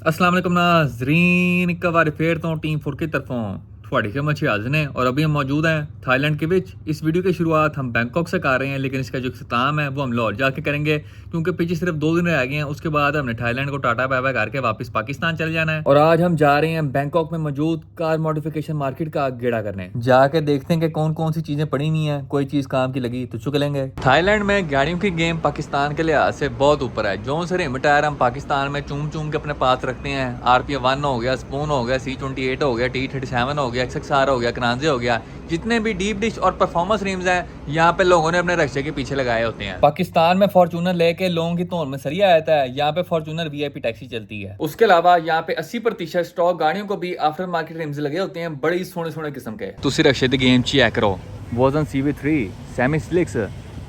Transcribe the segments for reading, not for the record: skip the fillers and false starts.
अस्सलाम वालेकुम नाज़रीन, एक बार फिर तो टीम 4 की तरफों थोड़ी के मच्छी हाजिर हैं और अभी हम मौजूद हैं थाईलैंड के विच। इस वीडियो की शुरुआत हम बैंकॉक से कर रहे हैं, लेकिन इसका जो इख्तिताम है वो हम लाहौर जाके करेंगे, क्योंकि पीछे सिर्फ 2 दिन रह गए हैं। उसके बाद हमने थाईलैंड को टाटा बाय बाय करके वापस पाकिस्तान चले जाना है। और आज हम जा रहे हैं बैंकॉक में मौजूद कार मॉडिफिकेशन मार्केट का गेड़ा करने। जाके देखते हैं कि कौन कौन सी चीज़ें पड़ी हुई हैं, कोई चीज़ काम की लगी तो चुक लेंगे। थाईलैंड में गाड़ियों की गेम पाकिस्तान के लिहाज से बहुत ऊपर है। जो से रिम टायर हम पाकिस्तान में चूम चूम के अपने पास रखते हैं। RP1 हो गया, स्पून हो गया, C28 हो गया, T37 हो गया, XXR हो गया, कनाजे हो गया, जितने भी डीप डिश और परफॉर्मेंस रिम्स हैं यहाँ पे लोगों ने अपने रक्शे के पीछे लगाए होते हैं। पाकिस्तान में फॉर्च्यूनर लेके लोगों की तोड़ में सरिया आता है, यहाँ पे फॉर्च्यूनर VIP टैक्सी चलती है। उसके अलावा यहाँ पे 80% स्टॉक गाड़ियों को भी आफ्टर मार्केट रिम्स लगे होते हैं, बड़ी सोने सोने किस्म के। तुसी रक्शे दी गेम चेक करो। वोजन CV3 सेमी स्लिक्स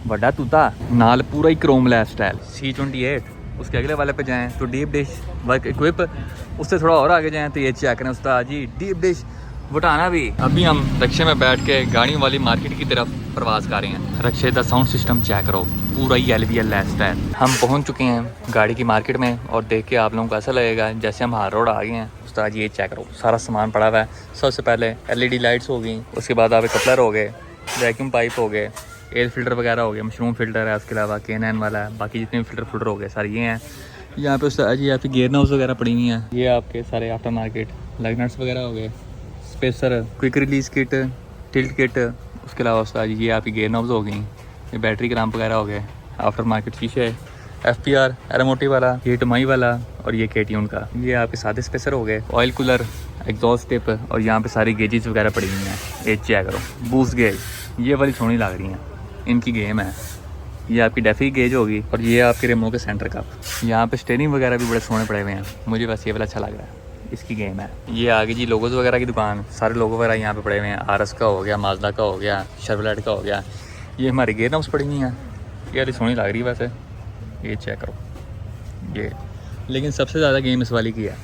बड़ा तूता नाल पूरा ही क्रोम लैब स्टाइल C28। उसके अगले वाले पे जाएं तो डीप डिश वर्क इक्विप। उससे थोड़ा और आगे जाएं तो ये चेक करें उस्ताद जी, डीप डिश वटाना भी। अभी हम रक्शे में बैठ के गाड़ियों वाली मार्केट की तरफ प्रवास कर रहे हैं। रक्शे का साउंड सिस्टम चेक करो, पूरा ही LVL लैस्ट है। हम पहुंच चुके हैं गाड़ी की मार्केट में और देख के आप लोगों को ऐसा लगेगा जैसे हम हार रोड आ गए हैं। उस्ताद जी ये चेक करो, सारा सामान पड़ा हुआ है। सबसे पहले LED लाइट्स हो गई, उसके बाद आपके कपलर हो गए, वैक्यूम पाइप हो गए, एयर फिल्टर वगैरह हो गया, मशरूम फिल्टर है, उसके अलावा K9 वाला है, बाकी जितने भी फिल्टर हो गए सारे ये हैं। यहाँ पे उस्ताद जी आपकी गेयर नॉब्स वगैरह पड़ी हुई हैं। ये आपके सारे आफ्टर मार्केट लैगनट्स वगैरह हो गए, spacer, quick release kit, tilt kit. उसके अलावा उस्ताद जी ये आपकी गेयर नॉब्स हो गई, ये बैटरी क्रैम्प वगैरह हो गए, आफ्टर मार्केट शीशे, FPR एरोमोटिव वाला, ये टमाई वाला और ये KTune का। ये आपके सादे स्पेसर हो गए, ऑयल कूलर, एग्जॉस्ट टिप और यहाँ पे सारी गेजेस वगैरह पड़ी हुई हैं। ये चेक करो, बूस्ट गेज, ये वाली सोनी लग रही हैं, इनकी गेम है। ये आपकी डेफी गेज होगी और ये आपके रिमो के सेंटर कप। यहाँ पे स्टेयरिंग वगैरह भी बड़े सोने पड़े हुए हैं, मुझे बस ये वाला अच्छा लग रहा है, इसकी गेम है। ये आगे जी लोगोज वगैरह की दुकान, सारे लोगो वगैरह यहाँ पे पड़े हुए हैं। RS का हो गया, माजदा का हो गया, शेवरलेट का हो गया। ये हमारी गेयर नॉब्स पड़ी हुई हैं, ये वाली सोनी लग रही है वैसे। ये चेक करो ये, लेकिन सबसे ज़्यादा गेम इस वाली की है।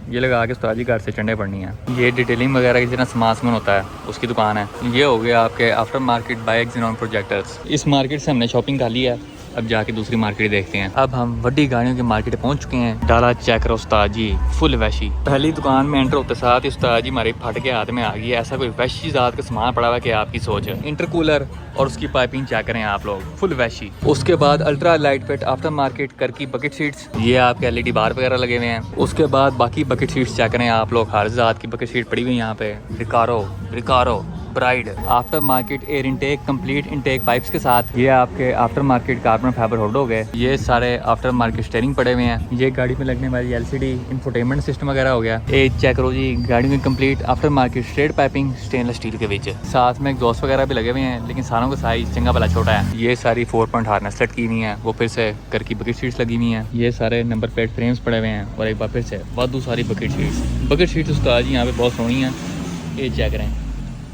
ये लगा के उस्ताद जी घर से चंडे पड़नी है। ये डिटेलिंग वगैरह की जितना सामान होता है उसकी दुकान है। ये हो गया आपके आफ्टर मार्केट बाय एक्सिनॉन प्रोजेक्टर्स। इस मार्केट से हमने शॉपिंग कर ली है, अब जाके दूसरी मार्केट देखते हैं। अब हम बड़ी गाड़ियों की मार्केट पहुंच चुके हैं। डाला चेक करो उस्ताद जी, फुल वैशी। पहली दुकान में एंटर होते साथ ही उस्ताद जी हमारे फट के हाथ में आ गई है। ऐसा कोई वैशी ज़ात का सामान पड़ा हुआ है कि आपकी सोच है। इंटरकूलर और उसकी पाइपिंग चेक करें आप लोग, फुल वैशी। उसके बाद ultra light weight after market कर की बकेट सीट्स, ये आपके LED बार वगैरह लगे हुए हैं। उसके बाद बाकी बकेट सीट्स चेक करें आप लोग, हर ज़ात की बकेट सीट पड़ी हुई यहाँ पे। Recaro bride after market air intake, complete intake pipes के साथ। ये आपके after market carbon fibre hood हो गए। ये सारे आफ्टर मार्केट स्टीयरिंग पड़े हुए हैं। ये गाड़ी में लगने वाली LCD इंफोटेनमेंट सिस्टम वगैरह हो गया। ये चेक करो जी, गाड़ी में complete after market straight piping stainless steel के बीच, साथ में एग्जॉस्ट वगैरह भी लगे हुए हैं, लेकिन सारों का साइज चंगा भला छोटा है। ये सारी 4 हार्नेस सेट की हुई है, वो फिर से कर की बकेट सीट्स लगी हुई हैं। ये सारे नंबर प्लेट फ्रेम्स पड़े हुए हैं और एक बार फिर से वादू सारी बकेट सीट्स उस्ताद जी यहाँ पे बहुत सोहनी है। ये चेक करें,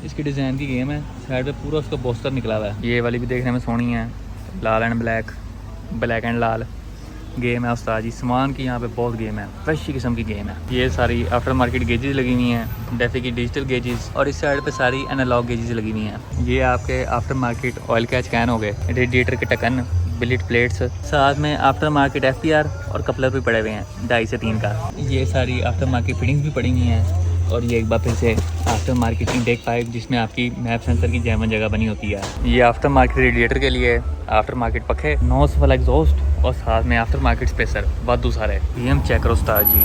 इसकी डिज़ाइन की गेम है। साइड पे पूरा उसका पोस्टर निकला हुआ है। ये वाली भी देखने में सोहनी है, लाल एंड ब्लैक, ब्लैक एंड लाल गेम है उस्ताद जी। सामान की यहाँ पे बहुत गेम है, फ्रेश किस्म की गेम है। ये सारी आफ्टर मार्केट गेजेस लगी हुई हैं, डेफी की डिजिटल गेजेस, और इस साइड पे सारी एनालॉग गेजेस लगी हुई हैं। ये आपके after market oil catch can हो गए, रेडिएटर के ढक्कन, बिलेट प्लेट्स, साथ में आफ्टर मार्केट FPR और कपलर भी पड़े हुए हैं 2.5 से 3 का। ये सारी आफ्टर मार्केट फिटिंग्स भी पड़ी हुई हैं। और ये एक बार फिर से आफ्टर मार्केट इनटेक पाइप, जिसमें आपकी मैप सेंसर की जैमन जगह बनी होती है। ये आफ्टर मार्केट रेडिएटर के लिए, आफ्टर मार्केट पखे, नॉस वाला एग्जॉस्ट और साथ में आफ्टर मार्केट स्पेसर, वादू सारे। ये हम चेक करो उस्ताद जी,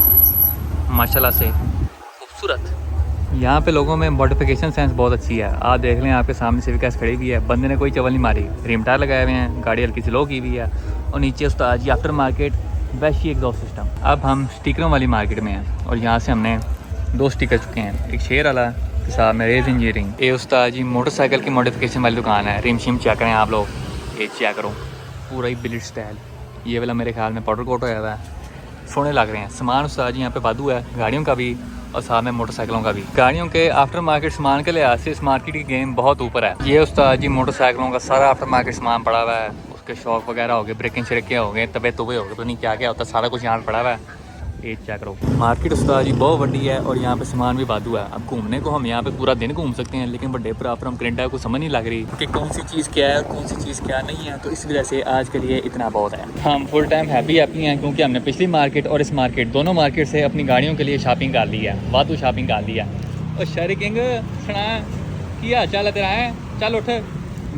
माशाल्लाह से खूबसूरत। यहाँ पे लोगों में मॉडिफिकेशन सेंस बहुत अच्छी है। आप देख लें, आपके सामने सिविक एस खड़ी हुई है, बंदे ने कोई चवल नहीं मारी, रिम टायर लगाए हुए हैं, गाड़ी हल्की सी लो की हुई है, और नीचे उस्ताद जी आफ्टर मार्केट वैशी एग्जॉस्ट सिस्टम। अब हम स्टिकरों वाली मार्केट में हैं और यहाँ से हमने 2 स्टिकर चुके हैं, एक शेर वाला के साथ में रेज इंजीनियरिंग। ये उस्ताद जी मोटरसाइकिल की मॉडिफिकेशन वाली दुकान है। रिम शिम चेक करें आप लोग, ये चेक करो, पूरा ही बिलेट स्टाइल। ये वाला मेरे ख्याल में पाउडर कोट होया हुआ है, सोने लग रहे हैं। सामान उस्ताद जी यहाँ पे वादू है, गाड़ियों का भी और साथ में मोटरसाइकिलों का भी। गाड़ियों के आफ्टर मार्केट सामान के लिहाज से इस मार्केट की गेम बहुत ऊपर है। ये उस्ताद जी मोटरसाइकिलों का सारा आफ्टर मार्केट सामान पड़ा हुआ है, उसके शॉक वगैरह हो गए, ब्रेकिंग शरेकियाँ हो गए, तबे तुबे हो गए, तो नहीं क्या क्या होता, सारा कुछ यहाँ पर पड़ा हुआ है। ये चेक करो, मार्केट उस्ताद जी बहुत बड़ी है और यहाँ पे सामान भी वाधू है। अब घूमने को हम यहाँ पे पूरा दिन घूम सकते हैं, लेकिन बड़े प्रॉपर हम करेंटा को समझ नहीं लग रही कि कौन सी चीज़ क्या है कौन सी चीज़ क्या नहीं है। तो इस वजह से आज के लिए इतना बहुत है। हम फुल टाइम हैप्पी हैं क्योंकि हमने पिछली मार्केट और इस मार्केट दोनों मार्केट से अपनी गाड़ियों के लिए शॉपिंग कर ली है, वाधू शॉपिंग कर ली है। और शहरी किंग सुना की हाल चाल है तेरा है? चल उठ,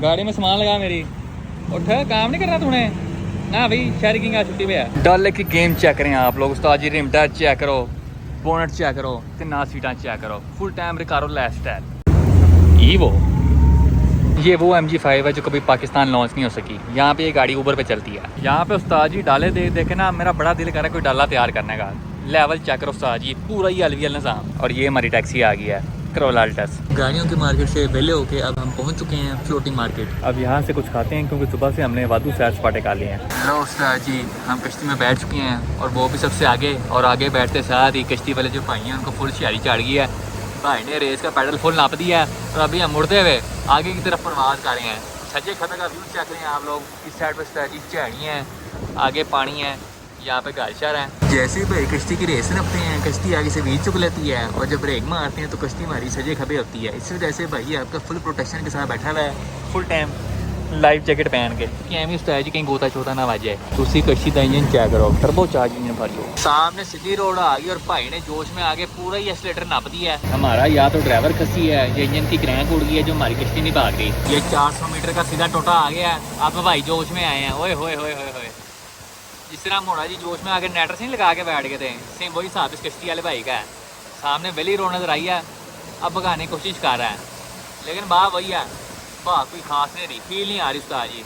गाड़ी में सामान लगा मेरी, उठ, काम नहीं करना तूने ना भाई। शहरी किंग आज छुट्टी पे है। डल की गेम चेक करें आप लोग, उस्ताद जी रिमटा चेक करो, बोनट चेक करो, तिना सीटा चेक करो, full time Recaro life style. ये वो MG5 है जो कभी पाकिस्तान लॉन्च नहीं हो सकी। यहाँ पे ये गाड़ी ऊबर पे चलती है। यहाँ पे उस्ताद जी डाले देखे ना, मेरा बड़ा दिल कर रहा है कोई डाला तैयार करने का। लेवल चेक करो उस्ताद जी, पूरा ही अलवियल निज़ाम। और ये हमारी टैक्सी आ गई है करोला अल्टस। गाड़ियों के मार्केट से वेले होके अब हम पहुंच चुके हैं फ्लोटिंग मार्केट। अब यहाँ से कुछ खाते हैं क्योंकि सुबह से हमने वाधू सैर सपाटे खा लिए हैं। हेलो उस्ताद जी, हम कश्ती में बैठ चुके हैं और वो भी सबसे आगे। और आगे बैठते साथ ही कश्ती वाले जो भाई हैं उनको फुल शारी चढ़ गई है। भाई ने रेस का पैडल फुल नाप दिया है और अभी हम मुड़ते हुए आगे की तरफ परवाज कर रहे हैं। सज्जे खतरे का व्यू चेक करें आप लोग। इस साइड पर उस्ताद जी झाड़ी हैं, आगे पानी है, यहाँ पे गालशर है। जैसे ही भाई कश्ती की रेस नपते हैं, कश्ती आगे से बीच चुक लेती है और जब ब्रेक मारते हैं तो कश्ती हमारी सजे खबे होती है। इस वजह से भाई आपका फुल प्रोटेक्शन के साथ बैठा हुआ है, फुल टाइम लाइफ जैकेट पहन के कि एम उस्ताद जी कहीं गोता छोटा ना वाजे। दूसरी कश्ती का इंजन चेक करो, टर्बो चार्ज इंजन भर लो। सामने सीधी रोड आ गई और भाई ने जोश में आगे पूरा ही एक्सीलेटर नाप दिया है हमारा। या तो ड्राइवर खसी है या इंजन की क्रैंक उड़ गई है जो हमारी कश्ती नहीं भाग रही। ये 400 मीटर का सीधा टोटा आ गया है। अब भाई जोश में आए हैं। ओए होए होए होए होए, जिस तरह मोड़ा जी जोश में आके नेटर से नहीं लगा के बैठ गए थे, सेम वही हिसाब इस कश्ती वाले भाई का है। सामने वेली रोड नजर आई है, अब भगाने की कोशिश कर रहा है, लेकिन बाह वही है, बाह कोई खास नहीं रही, फील नहीं आ रही उसका। जी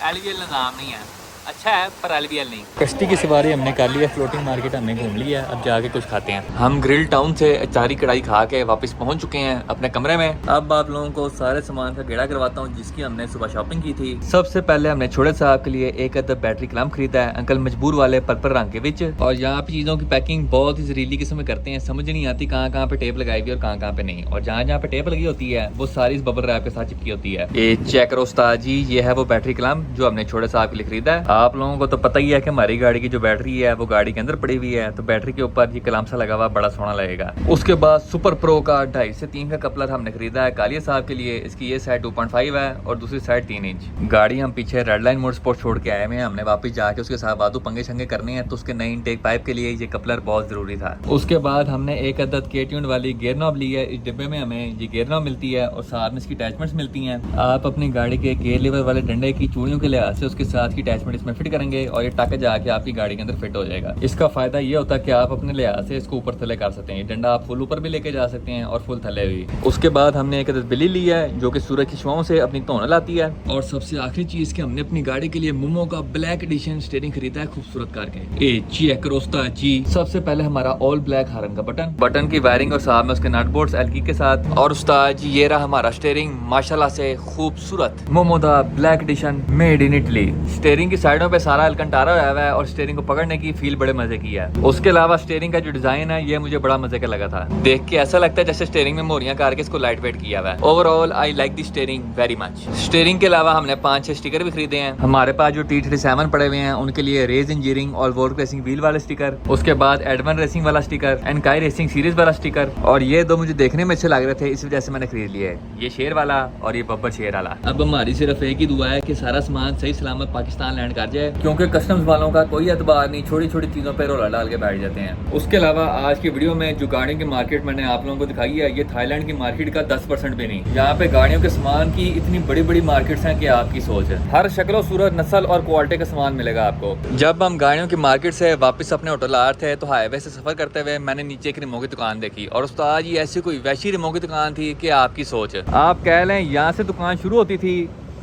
एलवीएल निज़ाम नहीं है, अच्छा है पर एलवीएल नहीं। कश्ती की सवारी हमने कर ली है, फ्लोटिंग मार्केट हमने घूम लिया है। अब जाके कुछ खाते हैं। हम ग्रिल टाउन से अचारी कढ़ाई खा के वापस पहुंच चुके हैं अपने कमरे में। अब आप लोगों को सारे सामान का गेड़ा करवाता हूं जिसकी हमने सुबह शॉपिंग की थी। सबसे पहले हमने छोटे साहब के लिए एक अदद बैटरी कलम खरीदा है, अंकल मजबूर वाले पर्पल रंग के विच। और यहाँ पे चीज़ों की पैकिंग बहुत ही जहरीली किस्म में करते हैं, समझ नहीं आती कहाँ पे टेप लगाई हुई और कहाँ पे नहीं। और जहाँ पे टेप लगी होती है वो सारी इस बबल रैप के साथ चिपकी होती है। ये चेक करो उस्ताद जी, ये है वो बैटरी कलम जो हमने छोटे साहब के लिए खरीदा है। आप लोगों को तो पता ही है कि हमारी गाड़ी की जो बैटरी है वो गाड़ी के अंदर पड़ी हुई है, तो बैटरी के ऊपर ये कलम सा लगा हुआ बड़ा सोना लगेगा। उसके बाद सुपर प्रो का 2.5 से 3 का कपलर हमने खरीदा है कालिया साहब के लिए। इसकी ये साइड 2.5 है और दूसरी साइड 3 इंच। गाड़ी हम पीछे रेड लाइन मोटर स्पोर्ट छोड़ के आए हुए हैं, हमने वापस जाके उसके साथ वादू पंगे शंगे करने हैं, तो उसके नई इनटेक पाइप के लिए ये कपलर बहुत जरूरी था। उसके बाद हमने एक अदद के ट्यून वाली गेयर नॉब ली है। इस डिब्बे में हमें ये गेयर नॉब मिलती है और साथ में इसकी अटैचमेंट्स मिलती हैं। आप अपनी गाड़ी के गेयर लीवर वाले डंडे की चूड़ियों के लिहाज से उसके साथ की अटैचमेंट इसमें फिट करेंगे और ये टाके जाके आपकी गाड़ी के अंदर फिट हो जाएगा। इसका फायदा ये होता है कि आप अपने लिहाज से इसको ऊपर थले कर सकते हैं। ये डंडा आप फुल ऊपर भी लेके जा सकते हैं और फुल थले भी। उसके बाद हमने एक बिल्ली ली है जो कि सूरज की छुआओं से अपनी धौन लाती है। और सबसे आखिरी चीज कि हमने अपनी गाड़ी के लिए मोमो का ब्लैक एडिशन स्टीयरिंग खरीदा है खूबसूरत करके। चेक रोस्ता जी, सबसे पहले हमारा ऑल ब्लैक हरन का बटन की वायरिंग और साथ में उसके नट बोल्ट्स एलकी के साथ। और उस्ताद जी ये रहा हमारा स्टीयरिंग, माशाल्लाह से खूबसूरत मोमो दा black edition made in Italy. Steering की साइडों पे सारा अलकंटारा हुआ है और स्टीयरिंग को पकड़ने की फील बड़े मजे की है। उसके अलावा स्टीयरिंग का जो डिजाइन है ये मुझे बड़ा मजे का लगा था, देख के ऐसा लगता है जैसे स्टीयरिंग में मोरियां करके इसको लाइट वेट किया हुआ है। Overall I like the steering very much. Steering के अलावा हमने 5-6 स्टिकर भी खरीदे हैं। हमारे पास जो T37 पड़े हुए हैं उनके लिए रेस इंजीनियरिंग और वॉर्क रेसिंग व्हील वाले स्टिकर, उसके बाद एडवन रेसिंग वाला स्टिकर, एनकाई रेसिंग सीरीज वाला स्टिकर। और ये दो मुझे देखने में अच्छे लग रहे थे, इस वजह से मैंने खरीद लिए, ये शेर वाला और ये बब्बर शेर वाला। अब हमारी सिर्फ एक ही दुआ है कि सारा सामान सही सलामत पाकिस्तान लैंड कर जाए, क्योंकि कस्टम्स वालों का कोई एतबार नहीं, छोटी छोटी चीज़ों पर रोला डाल के बैठ जाते हैं। उसके अलावा आज की वीडियो में जो गाड़ियों की मार्केट मैंने आप लोगों को दिखाई है, ये थाईलैंड की मार्केट का 10% भी नहीं। यहाँ पे गाड़ियों के सामान की इतनी बड़ी बड़ी मार्केट्स हैं कि आपकी सोच है, हर शक्ल सूरत नस्ल और क्वालिटी का सामान मिलेगा आपको। जब हम गाड़ियों की मार्केट से वापस अपने होटल आ रहे थे तो हाईवे से सफर करते हुए मैंने नीचे एक रिमो की दुकान देखी और उस्ताद जी ऐसी कोई वैसी रिमो की दुकान थी कि आपकी सोच। आप कह लें यहाँ से दुकान शुरू होती थी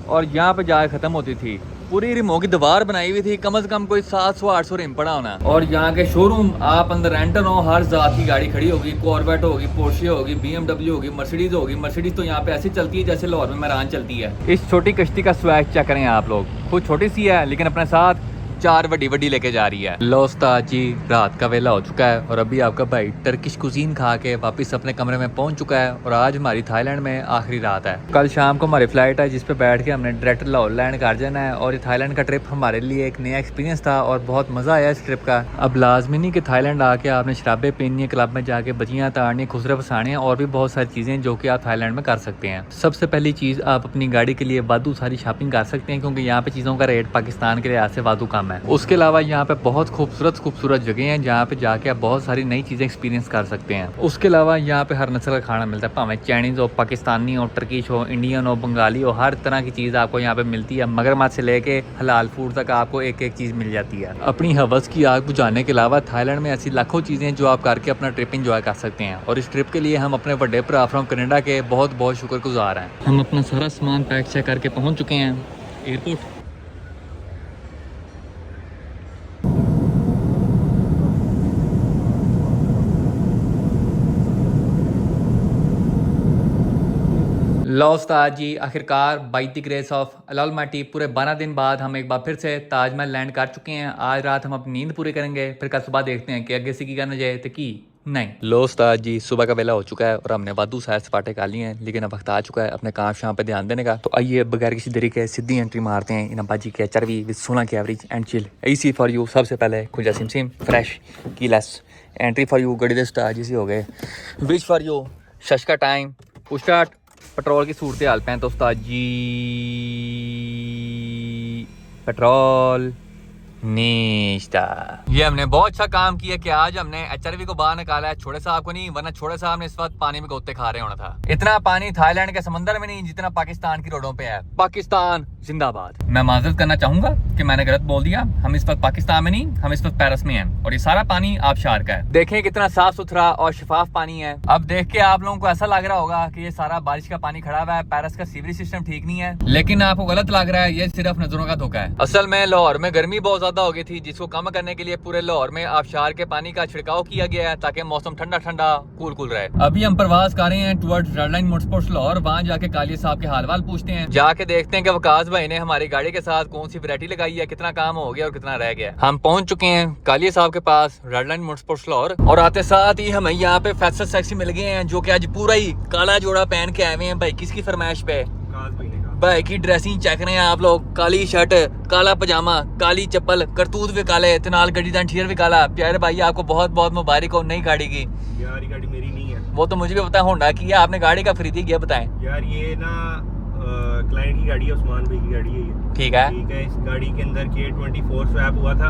और यहाँ पे जाके खत्म होती थी। पूरी रिमो की दीवार बनाई हुई थी, कम से कम कोई 700-800 रिम पड़ा होना। और यहाँ के शोरूम आप अंदर रेंटर हो, हर जात की गाड़ी खड़ी होगी, कॉर्वेट होगी, पोर्शे होगी, BMW होगी, मर्सिडीज होगी। मर्सिडीज तो यहाँ पे ऐसी चलती है जैसे लाहौर में मेहरान चलती है। इस छोटी कश्ती का स्वैग चेक करें आप लोग, खुद छोटी सी है लेकिन अपने साथ 4 वड्डी वड्डी लेके जा रही है। लो उस्ताद जी, रात का वेला हो चुका है और अभी आपका भाई टर्किश कुजीन खा के वापस अपने कमरे में पहुंच चुका है और आज हमारी थाईलैंड में आखिरी रात है। कल शाम को हमारी फ्लाइट है जिस पे बैठ के हमने डायरेक्ट लाहौर लैंड कर जाना है और ये थाईलैंड का ट्रिप हमारे लिए एक नया एक्सपीरियंस था और बहुत मज़ा आया इस ट्रिप का। अब लाजमी नहीं कि थाईलैंड आके आपने शराबें पीनी है, क्लब में जाके बजियाँ ताड़नी, खुसरे फसाने और भी बहुत सारी चीज़ें जो कि आप थाईलैंड में कर सकते हैं। सबसे पहली चीज़, आप अपनी गाड़ी के लिए वादू सारी शॉपिंग कर सकते हैं क्योंकि यहाँ पे चीज़ों का रेट पाकिस्तान के लिहाज से वादू कम है। उसके अलावा यहाँ पे बहुत खूबसूरत जगह हैं जहाँ पे जाके आप बहुत सारी नई चीज़ें एक्सपीरियंस कर सकते हैं। उसके अलावा यहाँ पे हर नस्ल का खाना मिलता है, भावें चाइनीज़ हो, पाकिस्तानी हो, टर्किश हो, इंडियन हो, बंगाली हो, हर तरह की चीज़ आपको यहाँ पे मिलती है। मगरमच्छ से लेके हलाल फूड तक आपको एक एक चीज़ मिल जाती है। अपनी हवस की आग बुझाने के अलावा थाईलैंड में ऐसी लाखों चीज़ें जो आप करके अपना ट्रिप इंजॉय कर सकते हैं और इस ट्रिप के लिए हम अपने बड़े भरा फ्रॉम कनाडा के बहुत बहुत शुक्रगुजार हैं। हम अपना सारा सामान पैक चेक करके पहुँच चुके हैं एयरपोर्ट। लो उस्ताद जी, आखिरकार by the grace of Allah Almaty पूरे 12 दिन बाद हम एक बार फिर से ताजमहल लैंड कर चुके हैं। आज रात हम अपनी नींद पूरी करेंगे, फिर कल सुबह देखते हैं कि आगे से की करना जाए तो की नहीं। लो उस्ताद जी, सुबह का वेला हो चुका है और हमने वादू सैर सपाटे कर लिए हैं, लेकिन अब वक्त आ चुका है अपने काम शाम पे ध्यान देने का। तो आइए बगैर किसी देरी के सीधी एंट्री मारते हैं इन अब्बाजी के चरवी विद 16 की average and chill AC for you. सबसे पहले खुजा सिम fresh keyless entry for you. गड़ी दे उस्ताद जी हो गए विच फॉर यू शश का टाइम स्टार्ट। पेट्रोल की सूरत हाल पे तो उस्ताद जी, पेट्रोल निश्ता। ये हमने बहुत अच्छा काम किया कि आज हमने HRV को बाहर निकाला है, छोटे साहब को नहीं, वरना छोटे साहब ने इस वक्त पानी में गोते खा रहे होना था। इतना पानी थाईलैंड के समंदर में नहीं जितना पाकिस्तान की रोडों पे है। पाकिस्तान जिंदाबाद। मैं माजरत करना चाहूंगा कि मैंने गलत बोल दिया, हम इस वक्त पाकिस्तान में नहीं, हम इस वक्त पेरिस में हैं और ये सारा पानी आबशार का है। देखें कितना साफ सुथरा और शफाफ पानी है। अब देख के आप लोगों को ऐसा लग रहा होगा कि ये सारा बारिश का पानी खड़ा हुआ है, पेरिस का सीवरेज सिस्टम ठीक नहीं है, लेकिन आपको गलत लग रहा है, ये सिर्फ नजरों का धोखा है। असल में लाहौर में गर्मी बहुत ज्यादा हो गई थी जिसको कम करने के लिए पूरे लाहौर में आबशार के पानी का छिड़काव किया गया है ताकि मौसम ठंडा ठंडा कूल रहे। अभी हम प्रवास कर रहे हैं towards red line motorsports Lahore. वहाँ जाके कालिया साहब के हाल वाल पूछते हैं, जाके देखते हैं कि वकास भाई ने हमारी गाड़ी के साथ कौन सी वैरायटी लगाई है, कितना काम हो गया और कितना रह गया। हम पहुंच चुके हैं कालिया साहब के पास रेड लाइन मोटरस्पोर्ट्स लाहौर और आते साथ ही हमें यहाँ पे फैसल सेक्सी मिल गए हैं जो कि आज पूरा ही काला जोड़ा पहन के आए हुए हैं। भाई किसकी फरमाइश पे? भाई की ड्रेसिंग चेक रहे हैं आप लोग, काली शर्ट, काला पजामा, काली चप्पल, करतूत भी काले, तनाल गड्डी का इंटीरियर भी काला। प्यारे भाई आपको बहुत बहुत मुबारक हो नई गाड़ी की। यार ये गाड़ी मेरी नहीं है। वो तो मुझे भी पता है, होंडा की है। आपने गाड़ी का खरीदी क्या बताएं? यार ये ना क्लाइंट की गाड़ी है, उस्मान भाई की गाड़ी है ये। ठीक है। ठीक है, इस गाड़ी के अंदर K24 स्वैप हुआ था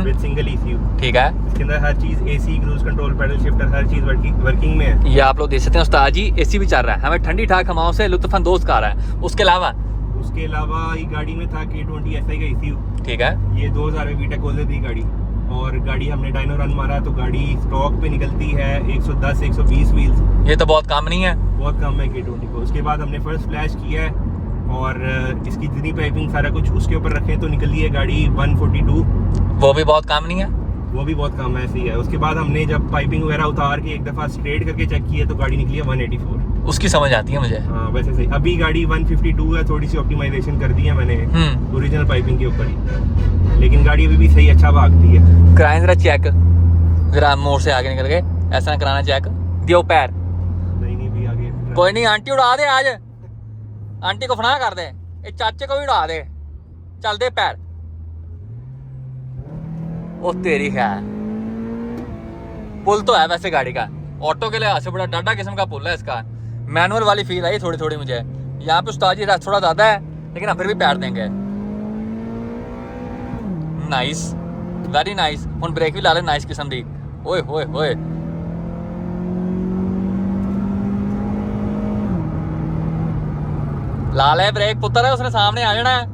विद सिंगल ECU। ठीक है। इसके अंदर हर चीज AC, cruise control, paddle shifter, हर चीज वर्किंग में है। ये आप लोग देख सकते हैं उस्ताद जी, AC भी चल रहा है, हमें ठंडी ठाक हवाओं से लुत्फानंदोज कर रहा है। उसके अलावा ये गाड़ी में था K20 SI का ECU। ठीक है। ये 2000 में बीटेक खोल थी गाड़ी और गाड़ी हमने डायनो रन मारा तो गाड़ी स्टॉक पे निकलती है 110-120 व्हील्स। ये तो बहुत कम नहीं है, बहुत कम है K20 को। उसके बाद हमने फर्स्ट फ्लैश किया है और इसकी जितनी पाइपिंग सारा कुछ उसके ऊपर रखें तो निकली है गाड़ी 142। वो भी बहुत कम नहीं है, वो भी बहुत कम ऐसी है। उसके बाद हमने जब पाइपिंग वगैरह उतार के एक दफा स्ट्रेट करके चेक किया तो गाड़ी निकली है 184। उसकी समझ आती है मुझे। हाँ वैसे सही। अभी गाड़ी 152 है, थोड़ी सी ऑप्टिमाइजेशन कर दी है मैंने ओरिजिनल पाइपिंग के ऊपर ही, लेकिन गाड़ी अभी भी सही अच्छा भागती है। कराएं जरा चेक, जरा मोड़ से आगे निकल गए, ऐसा कराना चेक, दियो पैर। नहीं भी आगे कोई नहीं, आंटी उड़ा दे आज, आंटी को फना कर दे, चाचे को भी उड़ा दे, चल दे पैर। ओ तेरी खैर, पुल तो है वैसे गाड़ी का, ऑटो के लिहाज से बड़ा डाडा किस्म का पुल है इसका। मैनुअल वाली फील आई थोड़ी थोड़ी मुझे। यहाँ पे उस्ताद जी रश थोड़ा ज्यादा है लेकिन हम फिर भी पैर देंगे। Nice, very nice. हुन ब्रेक भी ला ले नाइस किस्म दी। ओए होए होए, ला ले ब्रेक पुत्र है, उसने सामने आ जाना है।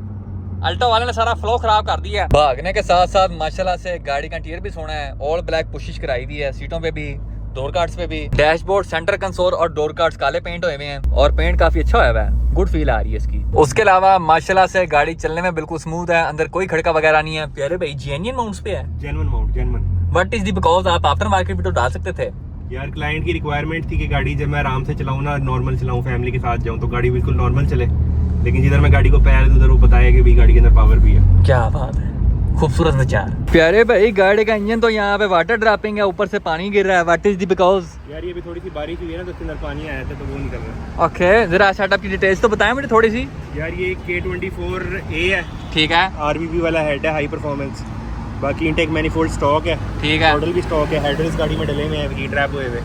अल्टो वाले ने सारा फ्लो खराब कर दिया है। भागने के साथ साथ माशाल्लाह से गाड़ी का इंटीरियर भी सोना है, ऑल ब्लैक पुशिश कराई हुई है, सीटों पे भी, डोर कार्ड्स पे भी, डैशबोर्ड, सेंटर कंसोल और डोर कार्ड्स काले पेंट हुए हैं और पेंट काफी अच्छा हुआ है, गुड फील आ रही है इसकी। उसके अलावा माशाल्लाह से गाड़ी चलने में बिल्कुल स्मूथ है, अंदर कोई खड़का वगैरह नहीं है। प्यारे भाई जेन्युइन माउंट्स पे है, genuine mount, genuine. What is the because आप आफ्टर मार्केट भी तो डाल सकते थे यार। क्लाइंट की रिक्वायरमेंट थी कि गाड़ी जब मैं आराम से चलाऊं ना, नॉर्मल चलाऊं, फैमिली के साथ जाऊं तो गाड़ी बिल्कुल नॉर्मल चले, लेकिन जिधर मैं गाड़ी को पैर दूं उधर वो बताया कि भी गाड़ी के अंदर पावर भी है। क्या बात है। खूबसूरत विचार। प्यारे भाई गाड़ी का इंजन तो यहाँ पे वाटर ड्रॉपिंग है, ऊपर से पानी गिर रहा है। What is the because? यार ये भी थोड़ी सी बारिश हुई है ना तो उसके अंदर पानी आया था तो वो निकल रहा है। ओके, जरा सेटअप की डिटेल्स तो बताएं मुझे थोड़ी सी। यार ये K24A है, ठीक है, RBB वाला हेड है, हाई परफॉर्मेंस। बाकी इनटेक मैनिफोल्ड स्टॉक है, ठीक है। मॉडल भी स्टॉक है, हेडरेस्ट गाड़ी में डले हुए हैं, हीट रैप हुए हुए।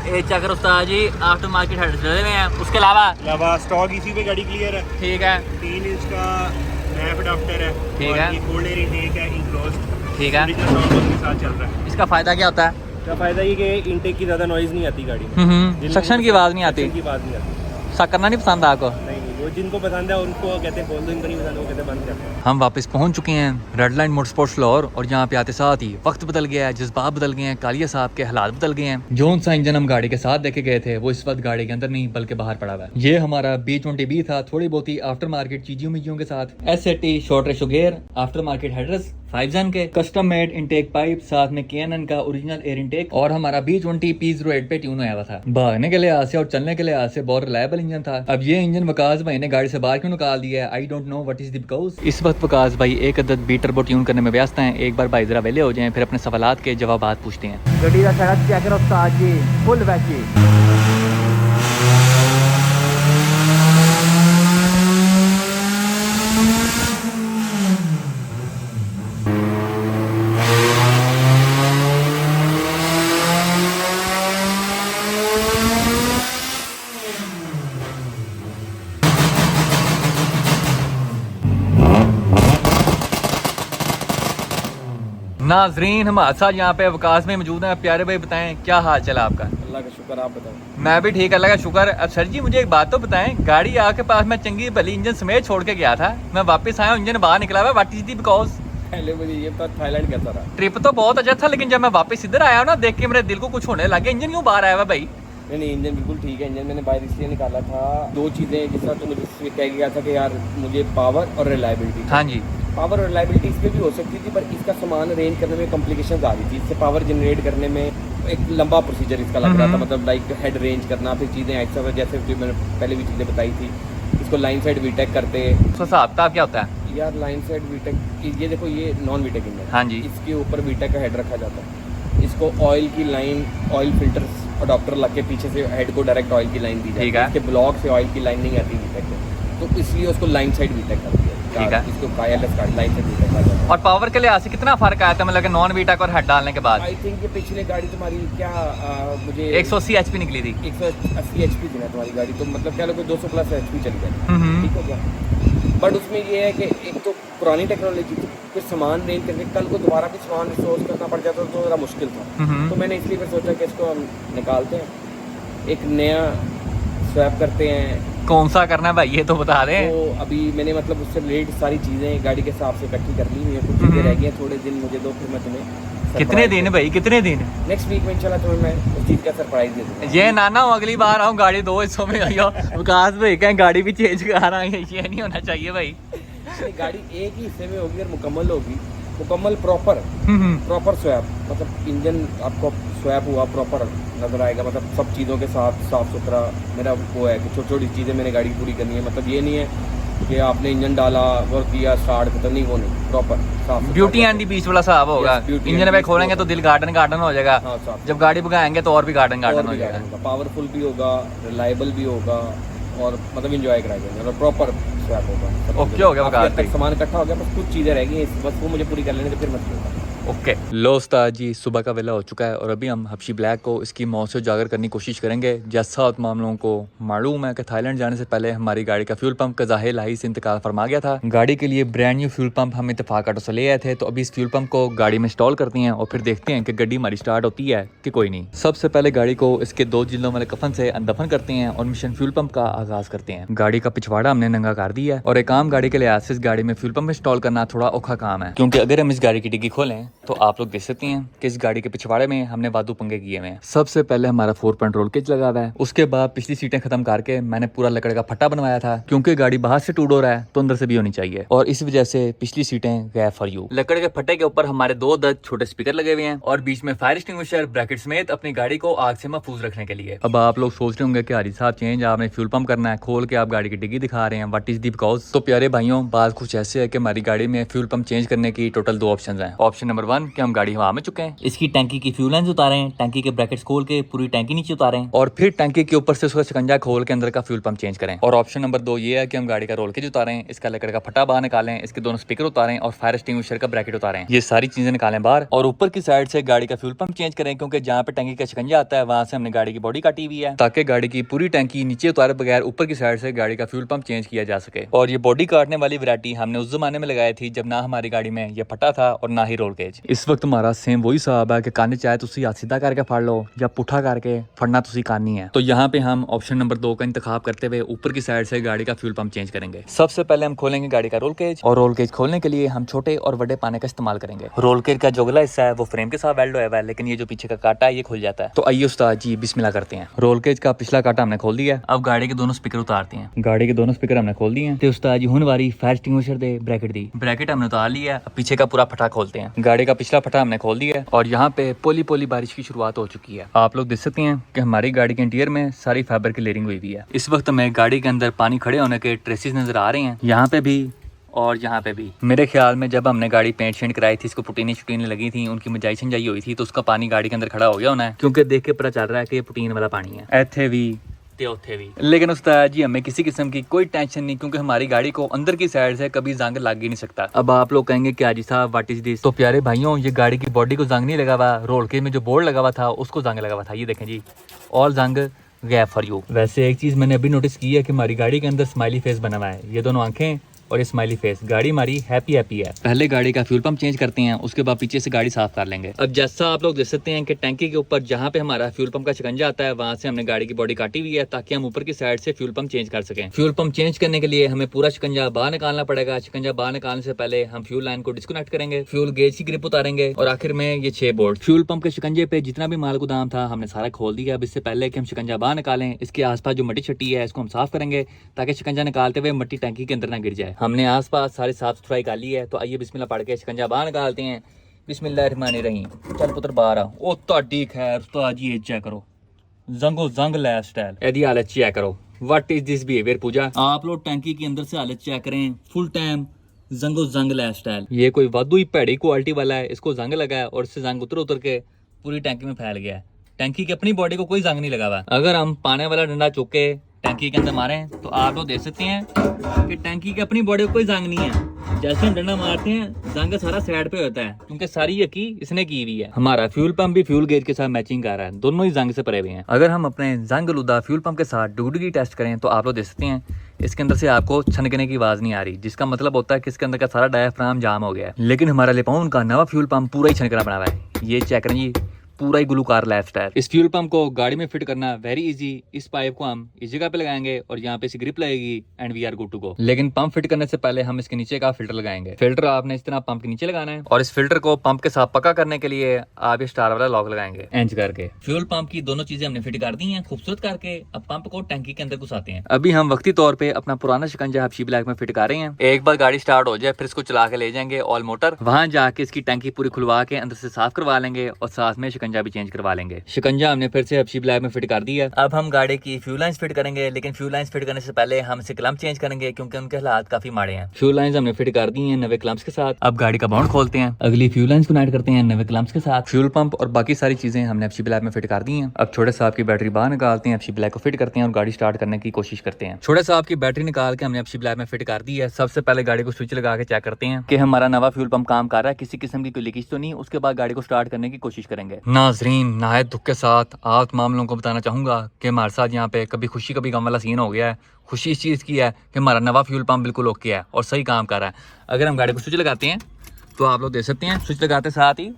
ये चक्कर उस्ताद जी आफ्टर मार्केट हेड डले हुए हैं। उसके अलावा स्टॉक इसी पे गाड़ी क्लियर है। ठीक है, 3 इंच का नैप अडाप्टर है, ठीक है। कोल्ड एयर इनटेक है, इनक्लोज्ड, ठीक है। ओरिजिनल साउंड बॉक्स के साथ चल रहा है। इसका फायदा क्या होता है? इसका फायदा ये कि इनटेक की ज़्यादा नॉइज़ नहीं आती गाड़ी में। सक्शन की आवाज़ नहीं आती। सक्शन की आवाज़ नहीं आती। सा करना नहीं पसंद आपको? नहीं, वो जिनको पसंद है उनको कहते हैं खोल दो, इनको नहीं पसंद वो कहते हैं बंद कर दो। हम वापस पहुंच चुके हैं रेड लाइन मोटरस्पोर्ट्स फ्लोर, और यहाँ पे आते साथ ही वक्त बदल गया है, जज्बात बदल गए हैं, कालिया साहब के हालात बदल गए हैं। जोन सा इंजन हम गाड़ी के साथ देखे गए थे वो इस वक्त गाड़ी के अंदर नहीं बल्कि बाहर पड़ा हुआ है। ये हमारा B20B था, थोड़ी बहुत ही आफ्टर मार्केट चीजियों के साथ। SAT short ratio gear, after market headrest, 5 के कस्टम मेड इनटेक पाइप, साथ में K&N का ओरिजिनल एयर इनटेक, और हमारा B20 P08 पे ट्यून होया हुआ था। भागने के लिहाज से और चलने के लिहाज से बहुत रिलायबल इंजन था। अब ये इंजन वकास भाई ने गाड़ी से बाहर क्यों निकाल दिया है, I don't know what is the because. इस वक्त वकास भाई एक अदद B टर्बो ट्यून करने में व्यस्त हैं। एक बार भाई जरा वेले हो जाएं, फिर अपने सवालात के जवाबात पूछते हैं। गड्डी का सड़क चेक करो उस्ताद जी, फुल वैची। नाजरीन हमारे साथ यहाँ पे वकास में मौजूद हैं। प्यारे भाई बताएं क्या हाल चला आपका? अल्लाह का शुक्र, आप बताओ। मैं भी ठीक, अल्लाह का शुक्र। अब सर जी मुझे एक बात तो बताएं, गाड़ी आपके पास मैं चंगी भली इंजन समेत छोड़ के गया था, मैं वापस आया हूं, इंजन बाहर निकला हुआ, व्हाट इज द बिकॉज? पहले मुझे ये पता थाईलैंड कैसा रहा। ट्रिप तो बहुत अच्छा था, लेकिन जब मैं वापस इधर आया हूं ना, देख के मेरे दिल को कुछ होने लगा। इंजन क्यों बाहर आया हुआ भाई? नहीं, इंजन बिल्कुल ठीक है। इंजन मैंने बाहर इसलिए निकाला था, दो चीज़ें जिस तरह तो मुझे कह गया था कि यार मुझे पावर और रिलायबिलिटी। हाँ जी, पावर और रिलायबिलिटी इस पर भी हो सकती थी, पर इसका सामान अरेंज करने में कॉम्प्लिकेशंस आ रही थी। इससे पावर जनरेट करने में एक लंबा प्रोसीजर इसका लग रहा था, मतलब लाइक हेड रेंज करना, फिर चीज़ें एक्स्ट्रा, जैसे जो मैंने पहले भी चीज़ें बताई थी। इसको लाइन साइड वीटेक करते। उसका हिसाब किताब क्या होता है? यार लाइन साइड वीटेक, ये देखो ये नॉन वीटेक इंजन, हाँ जी, इसके ऊपर वीटेक का हेड रखा जाता है। इसको ऑयल की लाइन, ऑयल फिल्टर अडॉप्टर लग के पीछे से हेड को डायरेक्ट ऑयल की लाइन दी जाती ठीक है। इसके ब्लॉक से ऑयल की लाइन नहीं आती वीटेक में, तो इसलिए उसको लाइन साइड वीटेक कर दिया। ठीक है। इसको ILS card line side VTEC आ जाता है। और पावर के लिहाज से कितना फर्क आया था, मतलब नॉन वीटेक और हेड डालने के बाद? आई थिंक ये पिछले गाड़ी तुम्हारी क्या मुझे 180 HP निकली थी। 180 HP थी ना तुम्हारी गाड़ी, तो मतलब क्या लोग 200 प्लस HP चली गई, ठीक हो गया। बट उसमें ये है कि एक तो पुरानी टेक्नोलॉजी थी, फिर सामान रेंज करके कल को दोबारा भी सामान रिसोर्स करना पड़ जाता तो ज़रा मुश्किल था। तो मैंने इसलिए फिर सोचा कि इसको हम निकालते हैं, एक नया स्वैप करते हैं। कौन सा करना है भाई ये तो बता दें। तो अभी मैंने मतलब उससे रिलेटेड सारी चीज़ें गाड़ी के हिसाब से इकट्ठी कर ली हुई हैं, कुछ चीज़ें रह गई हैं, थोड़े दिन मुझे दो, फिर मैं तुम्हें कितने दिन भाई, कितने दिन? नेक्स्ट वीक में इंशाल्लाह तुम्हें मैं उस चीज़ का सरप्राइज दे दूँगा। ये ना हो अगली बार आऊँ गाड़ी 2 हिस्सों में आई हो, विकास भाई कहें गाड़ी भी चेंज करा है, ये नहीं होना चाहिए भाई। गाड़ी एक ही हिस्से में होगी और मुकम्मल होगी, मुकम्मल प्रॉपर स्वैप, मतलब इंजन आपको स्वैप हुआ प्रॉपर नज़र आएगा, मतलब सब चीज़ों के साथ साफ़ सुथरा। मेरा वो है कि छोटी छोटी चीज़ें मैंने गाड़ी पूरी करनी है, मतलब ये नहीं है कि आपने इंजन डाला और किया स्टार्ट खत्म, नहीं, वो नहीं, प्रॉपर साफ ब्यूटी एंड दी बीच वाला साहब होगा। Yes, beauty इंजन and में beast खोलेंगे तो दिल गार्डन हो जाएगा। हाँ, साफ। जब गाड़ी भगाएंगे तो और भी गार्डन हो जाएगा। पावरफुल भी होगा, रिलायबल भी होगा, और मतलब इंजॉय कराएंगे, मतलब प्रॉपर स्वैप होगा। ओके हो गया काफी हद विकास तक भाई। सामान इकट्ठा हो गया, बस कुछ चीज़ें रह गई हैं, बस वो मुझे पूरी कर लेने तो फिर मत लेगा। ओके लो उस्ताद जी, सुबह का वेला हो चुका है और अभी हम हबशी ब्लैक को इसकी मौत से उजागर करने की कोशिश करेंगे। जैसा मामलों को मालूम है कि थाईलैंड जाने से पहले हमारी गाड़ी का फ्यूल पंप कज़ाहे लाही से इंतकाल फरमा गया था। गाड़ी के लिए ब्रांड न्यू फ्यूल पंप हम इत्तेफाक ऑटो से ले आए थे, तो अभी इस फ्यूल पंप को गाड़ी में इंस्टॉल करते हैं और फिर देखते हैं कि गाड़ी हमारी स्टार्ट होती है कि कोई नहीं। सबसे पहले गाड़ी को इसके 2 जिलों वाले कफन से अनदफन करते हैं और मिशन फ्यूल पंप का आगाज करते हैं। गाड़ी का पिछवाड़ा हमने नंगा कर दिया है और एक आम गाड़ी के लिहाज से इस गाड़ी में फ्यूल पंप इंस्टॉल करना थोड़ा औखा काम है, क्योंकि अगर हम इस गाड़ी की डिग्गी खोलें तो आप लोग देख सकते हैं कि इस गाड़ी के पिछवाड़े में हमने वादू पंगे किए हुए हैं। सबसे पहले हमारा 4 पॉइंट रोल केज लगा हुआ है, उसके बाद पिछली सीटें खत्म करके मैंने पूरा लकड़ का फट्टा बनवाया था, क्योंकि गाड़ी बाहर से टू डोर है तो अंदर से भी होनी चाहिए, और इस वजह से पिछली सीटें गए फॉर यू। लकड़ के फट्टे के ऊपर हमारे 2 छोटे स्पीकर लगे हुए हैं और बीच में फायर एक्सटिंग्विशर ब्रैकेट समेत अपनी गाड़ी को आग से महफूज रखने के लिए। अब आप लोग सोच रहे होंगे कि हारी साहब चेंज, आपने फ्यूल पंप करना है, खोल के आप गाड़ी की डिग्गी दिखा रहे हैं, व्हाट इज दी बिकॉज। तो प्यारे भाइयों, बात कुछ ऐसे है कि हमारी गाड़ी में फ्यूल पंप चेंज करने की टोटल 2 ऑप्शन है। ऑप्शन नंबर 1 कि हम गाड़ी हवा में चुके हैं, इसकी टैंकी की फ्यूल लाइंस उतारें, टैंकी के ब्रैकेट्स खोल के पूरी टैंकी नीचे उतारें और फिर टैंकी के ऊपर से उसका शिकंजा खोल के अंदर का फ्यूल पंप चेंज करें। और ऑप्शन नंबर 2 ये है कि हम गाड़ी का रोल केज उतारें, इसका लकड़ का फटा बाहर निकालें, इसके दोनों स्पीकर उतारें और फायर एक्सटिंग्विशर का ब्रैकेट उतारें। ये सारी चीजें निकालें बाहर और ऊपर की साइड से गाड़ी का फ्यूल पंप चेंज करें, क्योंकि जहाँ पे टैंकी का शिकंजा आता है वहां से हमने गाड़ी की बॉडी काटी हुई है, ताकि गाड़ी की पूरी टैंकी नीचे उतारे बगैर ऊपर की साइड से गाड़ी का फ्यूल पंप चेंज किया जा सके। और ये बॉडी काटने वाली वैरायटी हमने उस जमाने में लगाई थी जब ना हमारी गाड़ी में ये फटा था और ना ही रोल केज। इस वक्त हमारा सेम वही हिसाब है कि कानी चाहे तुसी हाथ सीधा करके फाड़ लो या पुठा करके फड़ना तुसी कानी है। तो यहाँ पे हम ऑप्शन नंबर 2 का इंतखाब करते हुए ऊपर की साइड से गाड़ी का फ्यूल पंप चेंज करेंगे। सबसे पहले हम खोलेंगे गाड़ी का रोल केज, और रोल केज खोलने के लिए हम छोटे और बड़े पाने का इस्तेमाल करेंगे। रोल केज का जो अगला हिस्सा है वो फ्रेम के साथ वेल्ड हुआ है, लेकिन ये जो पीछे का काटा है ये खुल जाता है। तो आइए उस्ताद जी बिस्मिल्लाह करते हैं। रोल केज का पिछला काटा हमने खोल दिया, अब गाड़ी के दोनों स्पीकर उतारते हैं। गाड़ी के दोनों स्पीकर हमने खोल दिए हैं। तो उस्ताद जी हुन वारी फायर एक्सटिंग्विशर दे ब्रैकेट दी, ब्रैकेट हमने उतार लिया। अब पीछे का पूरा फटा खोलते हैं। गाड़ी का पिछला फटा हमने खोल दिया और यहाँ पे पोली पोली बारिश की शुरुआत हो चुकी है। आप लोग देख सकते हैं कि हमारी गाड़ी के इंटीरियर में सारी फाइबर की लेयरिंग हुई हुई है। इस वक्त हमें गाड़ी के अंदर पानी खड़े होने के ट्रेसेस नजर आ रहे हैं, यहाँ पे भी और यहाँ पे भी। मेरे ख्याल में जब हमने गाड़ी पेंट शेंट कराई थी, इसको पुटीनी शुटीनी लगी थी, उनकी मजाई संजाई हुई थी, तो उसका पानी गाड़ी के अंदर खड़ा हो गया होना है, क्योंकि देख के पता चल रहा है कि ये पुटीन वाला पानी है। ऐथे भी उथे भी। लेकिन उस्ताद जी हमें किसी किस्म की कोई टेंशन नहीं, क्योंकि हमारी गाड़ी को अंदर की साइड से कभी जंग लग ही नहीं सकता। अब आप लोग कहेंगे कि हाजी साहब व्हाट इज दिस। तो प्यारे भाइयों, ये गाड़ी की बॉडी को जंग नहीं लगा हुआ, रोल केज में जो बोर्ड लगा हुआ था उसको जंग लगा हुआ था। ये देखें जी, और जंग गैप फॉर यू। वैसे एक चीज मैंने अभी नोटिस की है कि हमारी गाड़ी के अंदर स्माइली फेस बना हुआ है, ये दोनों आंखें और ये स्माइली फेस। गाड़ी हमारी हैप्पी हैप्पी है। पहले गाड़ी का फ्यूल पंप चेंज करते हैं, उसके बाद पीछे से गाड़ी साफ कर लेंगे। अब जैसा आप लोग देख सकते हैं कि टैंकी के ऊपर जहाँ पे हमारा फ्यूल पंप का शिकंजा आता है वहां से हमने गाड़ी की बॉडी काटी हुई है, ताकि हम ऊपर की साइड से फ्यूल पंप चेंज कर सकें। फ्यूल पंप चेंज करने के लिए हमें पूरा शिकंजा बाहर निकालना पड़ेगा। शिकंजा बाहर निकालने से पहले हम फ्यूल लाइन को डिस्कनेक्ट करेंगे, फ्यूल गेज की ग्रिप उतारेंगे और आखिर में ये 6 बोल्ट। फ्यूल पंप के शिकंजे पे जितना भी माल गोदाम था हमने सारा खोल दिया। अब इससे पहले कि हम शिकंजा बाहर निकालें, इसके आसपास जो मट्टी छट्टी है इसको हम साफ करेंगे, ताकि शिकंजा निकालते हुए मट्टी टैंकी के अंदर ना गिर जाए। हमने आसपास सारी साफ सुथराई कर ली है, तो आइए बिस्मिल्लाह पढ़ के शिकंजा बाहर निकालते हैं। बिस्मिल्लाहिर्रहमानिर्रहीम। चल पुत्र बाहर आ। ओ ताड़ी खैर उस्ताद जी, चेक करो जंगो जंग लाइफ स्टाइल, एदी हालत चेक करो। व्हाट इज दिस बिहेवियर पूजा। आप लोग टैंकी के अंदर से हालत चेक करें, फुल टाइम जंगो जंग लाइफ स्टाइल। ये कोई वादू ही भैड़ी क्वालिटी वाला है, इसको जंग लगा है और इससे जंग उतर उतर के पूरी टैंकी में फैल गया है। टैंकी की अपनी बॉडी को कोई जंग नहीं लगा हुआ। अगर हम पाने वाला डंडा चुक के टैंकी के अंदर मारें तो आप लोग देख सकते हैं कि टैंकी की अपनी बॉडी को कोई जंग नहीं है। जैसे हम डंडा मारते हैं जंग सारा साइड पे होता है, क्योंकि सारी यकी इसने की हुई है। हमारा फ्यूल पंप भी फ्यूल गेज के साथ मैचिंग कर रहा है, दोनों ही जंग से परे हुए हैं। अगर हम अपने जंग लुदा फ्यूल पंप के साथ डुगडुगी टेस्ट करें तो आप लोग देख सकते हैं इसके अंदर से आपको छनकने की आवाज नहीं आ रही, जिसका मतलब होता है कि इसके अंदर का सारा डायाफ्राम जाम हो गया है। लेकिन हमारा लेपाउन का नवा फ्यूल पंप पूरा ही छनकना बना हुआ है। ये चेक करें जी, पूरा ही गुलूकार लाइफस्टाइल। इस फ्यूल पंप को गाड़ी में फिट करना वेरी इजी। इस पाइप को हम इस जगह पे लगाएंगे और यहाँ पे इसी ग्रिप लगेगी and we are good to go. लेकिन पंप फिट करने से पहले हम इसके नीचे का फिल्टर लगाएंगे। फिल्टर आपने इस तरह पंप के नीचे लगाना है और इस फिल्टर को पंप के साथ पक्का करने के लिए आप ये स्टार वाला लॉक लगाएंगे एंच करके। फ्यूल पंप की दोनों चीजें हमने फिट कर दी हैं खूबसूरत करके। अब पंप को टैंकी के अंदर घुसाते हैं। अभी हम वक्ती तौर पे अपना पुराना शिकंजा हबशी ब्लैक में फिट कर रहे हैं। एक बार गाड़ी स्टार्ट हो जाए फिर इसको चला के ले जाएंगे ऑल मोटर, वहां जाके इसकी टैंकी पूरी खुलवा के अंदर से साफ करवा लेंगे और साथ में शिकंजा भी चेंज करवा लेंगे। शिकंजा हमने फिर से हबशी ब्लैक में फिट कर दी है। अब हम गाड़ी की फ्यूल लाइंस फिट करेंगे, लेकिन फ्यूल लाइंस फिट करने से पहले हम इसे क्लम्प चेंज करेंगे क्योंकि उनके हालात काफी माड़े हैं। फ्यूल लाइंस हमने फिट कर दी हैं नवे क्लम्प्स के साथ। अब गाड़ी का बाउंड खोलते हैं, अगली फ्यूल लाइंस को कनेक्ट करते हैं नवे क्लम्प्स के साथ। फ्यूल पंप और बाकी सारी चीजें हमने हबशी ब्लैक में फिट कर दी हैं। अब छोटे साहब की बैटरी बाहर निकालते हैं, हबशी ब्लैक को फिट करते हैं और गाड़ी स्टार्ट करने की कोशिश करते हैं। छोटे साहब की बैटरी निकाल के हमने हबशी ब्लैक में फिट कर दी है। सबसे पहले गाड़ी को स्विच लगा के चेक करते हैं कि हमारा नवा फ्यूल पंप काम कर रहा है, किसी किस्म की कोई लीकेज तो नहीं। उसके बाद गाड़ी को स्टार्ट करने की कोशिश करेंगे। नाजरीन, नहायत दुख के साथ आप तमाम लोगों को बताना चाहूंगा कि हमारे साथ यहाँ पे कभी खुशी कभी गम वाला सीन हो गया है। खुशी इस चीज़ की है कि हमारा नवा फ्यूल पंप बिल्कुल ओके है और सही काम कर रहा है। अगर हम गाड़ी को स्विच लगाते हैं तो आप लोग देख सकते हैं स्विच लगाते साथ ही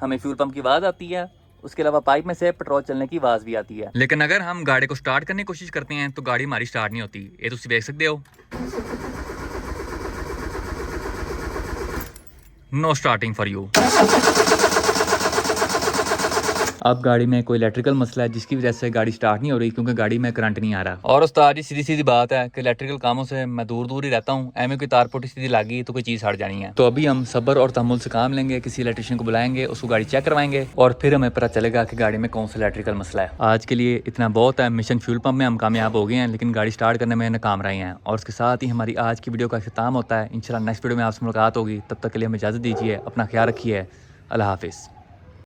हमें फ्यूल पंप की आवाज़ आती है, उसके अलावा पाइप में से पेट्रोल चलने की आवाज़ भी आती है। लेकिन अगर हम गाड़ी को स्टार्ट करने की कोशिश करते हैं तो गाड़ी हमारी स्टार्ट नहीं होती। ये तुम देख सकते हो, नो स्टार्टिंग फॉर यू। अब गाड़ी में कोई इलेक्ट्रिकल मसला है जिसकी वजह से गाड़ी स्टार्ट नहीं हो रही क्योंकि गाड़ी में करंट नहीं आ रहा। और उस्ताद जी सीधी सीधी बात है कि इलेक्ट्रिकल कामों से मैं दूर दूर ही रहता हूँ, एम कोई तार पोटी सीधी लागी तो कोई चीज़ हट जानी है। तो अभी हम सब्र और तहम्मुल से काम लेंगे, किसी इलेक्ट्रिशियन को बुलाएंगे, उसको गाड़ी चेक करवाएंगे और फिर हमें पता चलेगा कि गाड़ी में कौन सा इलेक्ट्रिकल मसला है। आज के लिए इतना बहुत है। मिशन फ्यूल पंप में हम कामयाब हो गए हैं लेकिन गाड़ी स्टार्ट करने में नाकाम रहे हैं। और उसके साथ ही हमारी आज की वीडियो का अख्ताम होता है। इंशाल्लाह नेक्स्ट वीडियो में आपसे मुलाकात होगी। तब तक के लिए हमें इजाज़त दीजिए। अपना ख्याल रखिए। अल्लाह हाफिज़।